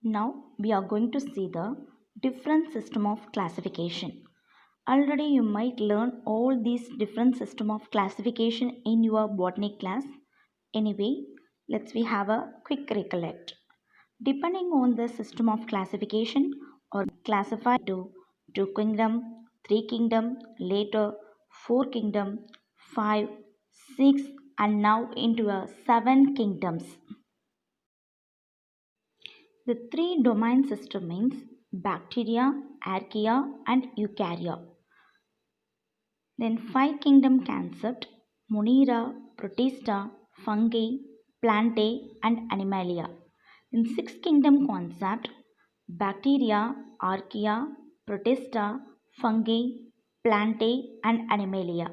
Now we are going to see the different system of classification. Already you might learn all these different system of classification in your botany class. Anyway, let's we have a quick recollect. Depending on the system of classification or classified to two kingdom, three kingdom, later four kingdom, five, six, and now into a seven kingdoms. The three domain system means bacteria, archaea, and eukarya. Then five kingdom concept Monera, Protista, fungi, plantae, and animalia. In six kingdom concept bacteria, archaea, Protista, fungi, plantae, and animalia.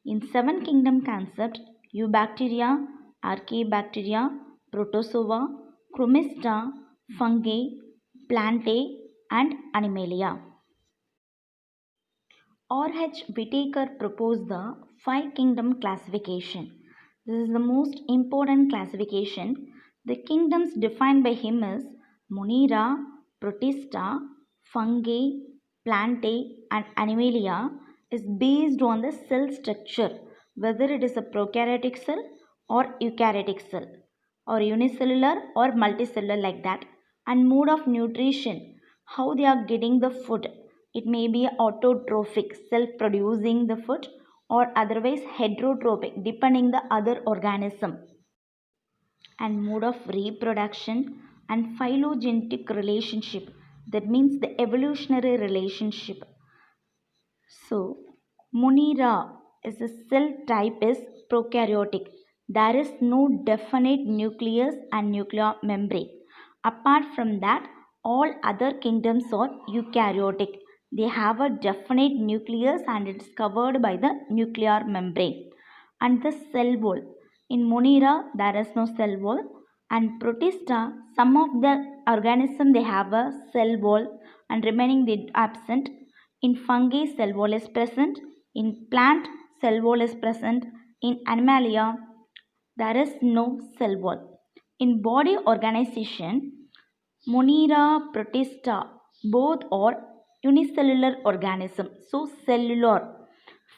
In seven kingdom concept Eubacteria, Archaebacteria, Protozoa, Chromista, fungi, plantae, and animalia. R.H. Whitaker proposed the five kingdom classification. This is the most important classification. The kingdoms defined by him is Monera, Protista, fungi, plantae, and animalia is based on the cell structure, whether it is a prokaryotic cell or eukaryotic cell or unicellular or multicellular like that, and mode of nutrition, how they are getting the food. It may be autotrophic, self producing the food, or otherwise heterotrophic, depending the other organism, and mode of reproduction and phylogenetic relationship, that means the evolutionary relationship. So, Monera is a cell type is prokaryotic. There is no definite nucleus and nuclear membrane. Apart from that, all other kingdoms are eukaryotic. They have a definite nucleus and it's covered by the nuclear membrane. And the cell wall. In Monera, there is no cell wall. And Protista, some of the organism they have a cell wall and remaining they absent. In fungi, cell wall is present. In plant, cell wall is present. In animalia, there is no cell wall. In body organization, Monera, Protista, both are unicellular organism. So cellular.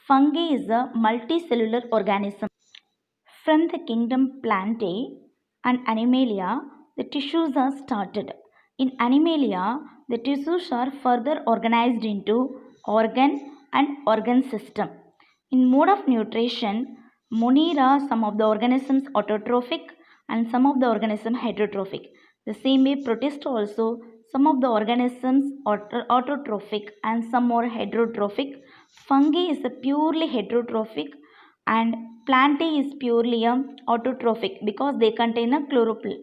Fungi is a multicellular organism. From the kingdom Plantae and Animalia, the tissues are started. In Animalia, the tissues are further organized into organ and organ system. In mode of nutrition, Monera, some of the organisms autotrophic and some of the organisms heterotrophic. The same way Protista also, some of the organisms autotrophic and some more heterotrophic. Fungi is a purely heterotrophic and plantae is purely a autotrophic because they contain a chlorophyll,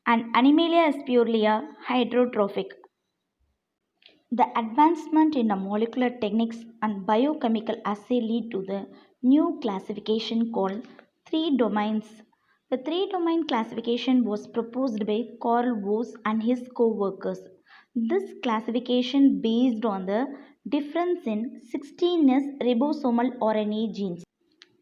and animalia is purely a heterotrophic. The advancement in the molecular techniques and biochemical assay lead to the new classification called three domains. The three domain classification was proposed by Carl Woese and his co-workers. This classification based on the difference in 16s ribosomal RNA genes.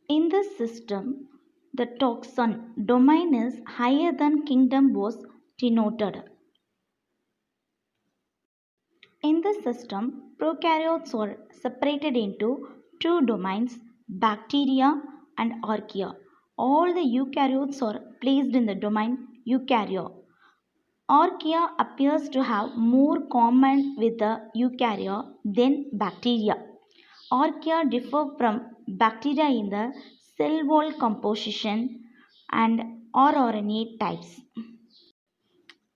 In this system, the taxon domain is higher than kingdom was denoted. In this system, prokaryotes are separated into two domains, bacteria and archaea. All the eukaryotes are placed in the domain eukarya. Archaea appears to have more common with the eukarya than bacteria. Archaea differ from bacteria in the cell wall composition and rRNA types.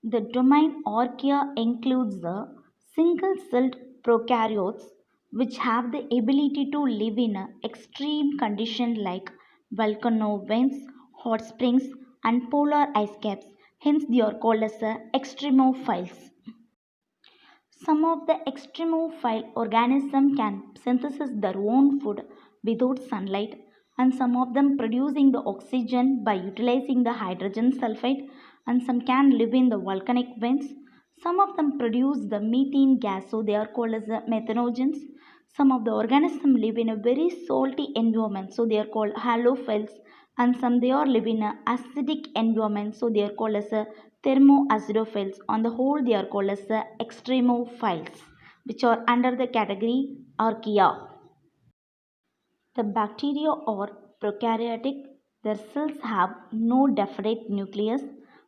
The domain Archaea includes the single-celled prokaryotes which have the ability to live in extreme conditions like volcano vents, hot springs, and polar ice caps. Hence, they are called as extremophiles. Some of the extremophile organisms can synthesize their own food without sunlight, and some of them producing the oxygen by utilizing the hydrogen sulfide, and some can live in the volcanic vents. Some of them produce the methane gas, so they are called as the methanogens. Some of the organisms live in a very salty environment, so they are called halophiles, and some they are live in a acidic environment, so they are called as a thermoacidophiles. On the whole, they are called as the extremophiles, which are under the category Archaea. The bacteria are prokaryotic. Their cells have no definite nucleus,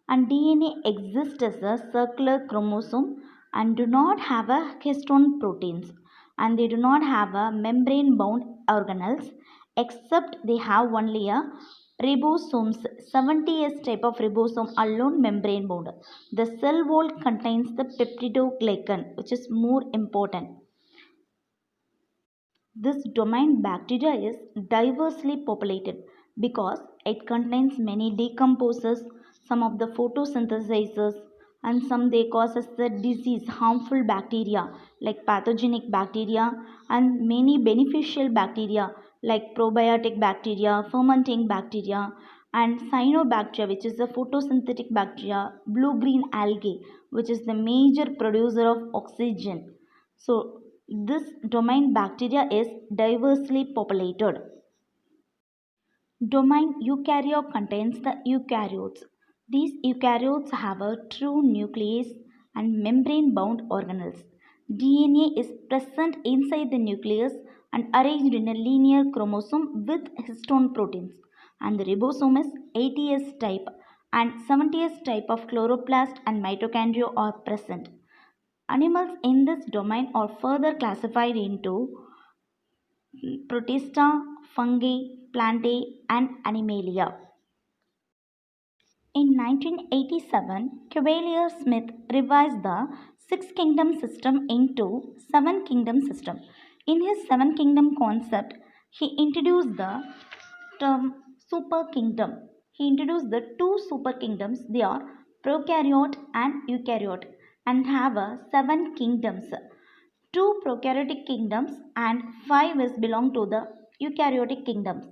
and DNA exists as a circular chromosome and do not have a histone proteins, and they do not have a membrane bound organelles, except they have only a ribosomes. 70S type of ribosome alone membrane bound. The cell wall contains the peptidoglycan, which is more important. This domain bacteria is diversely populated because it contains many decomposers, some of the photosynthesizers, and some they causes the disease, harmful bacteria like pathogenic bacteria, and many beneficial bacteria like probiotic bacteria, fermenting bacteria, and cyanobacteria, which is a photosynthetic bacteria, blue-green algae, which is the major producer of oxygen. So this domain bacteria is diversely populated. Domain eukaryote contains the eukaryotes. These eukaryotes have a true nucleus and membrane bound organelles. DNA is present inside the nucleus and arranged in a linear chromosome with histone proteins. And the ribosome is 80S type and 70S type of chloroplast and mitochondria are present. Animals in this domain are further classified into Protista, fungi, plantae, and animalia. In 1987, Cavalier Smith revised the six kingdom system into seven kingdom system. In his seven kingdom concept, he introduced the term super kingdom. He introduced the two super kingdoms. They are prokaryote and eukaryote, and have seven kingdoms. Two prokaryotic kingdoms and five is belong to the eukaryotic kingdoms.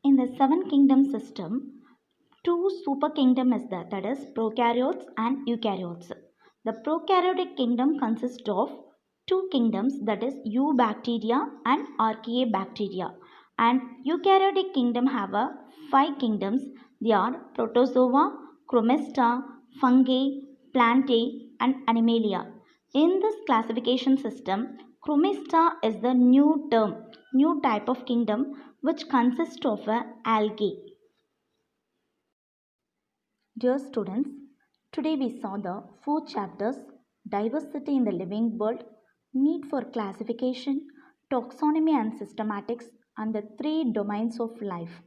In the seven kingdom system, two super kingdom is there, that is prokaryotes and eukaryotes. The prokaryotic kingdom consists of two kingdoms, that is eubacteria and archaeabacteria, and eukaryotic kingdom have five kingdoms. They are protozoa, chromista, fungi, plantae, and animalia. In this classification system, chromista is the new type of kingdom which consists of algae. Dear students, today we saw the four chapters: diversity in the living world, need for classification, taxonomy and systematics, and the three domains of life.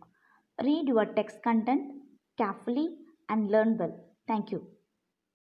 Read your text content carefully and learn well. Thank you.